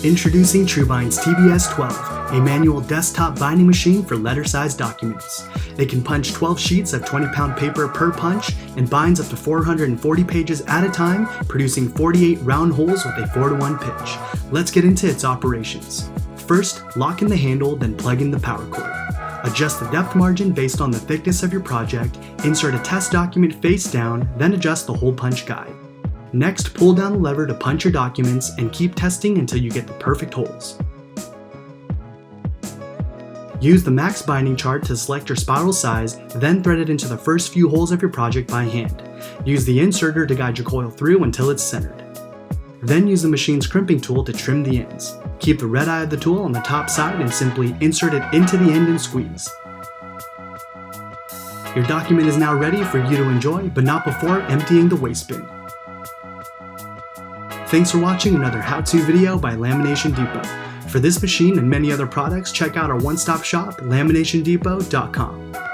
Introducing TruBind's TB-S12, a manual desktop binding machine for letter-sized documents. It can punch 12 sheets of 20-pound paper per punch and binds up to 440 pages at a time, producing 48 round holes with a 4:1 pitch. Let's get into its operations. First, lock in the handle, then plug in the power cord. Adjust the depth margin based on the thickness of your project, insert a test document face down, then adjust the hole punch guide. Next, pull down the lever to punch your documents and keep testing until you get the perfect holes. Use the max binding chart to select your spiral size, then thread it into the first few holes of your project by hand. Use the inserter to guide your coil through until it's centered. Then use the machine's crimping tool to trim the ends. Keep the red eye of the tool on the top side and simply insert it into the end and squeeze. Your document is now ready for you to enjoy, but not before emptying the waste bin. Thanks for watching another how-to video by Lamination Depot. For this machine and many other products, check out our one-stop shop, laminationdepot.com.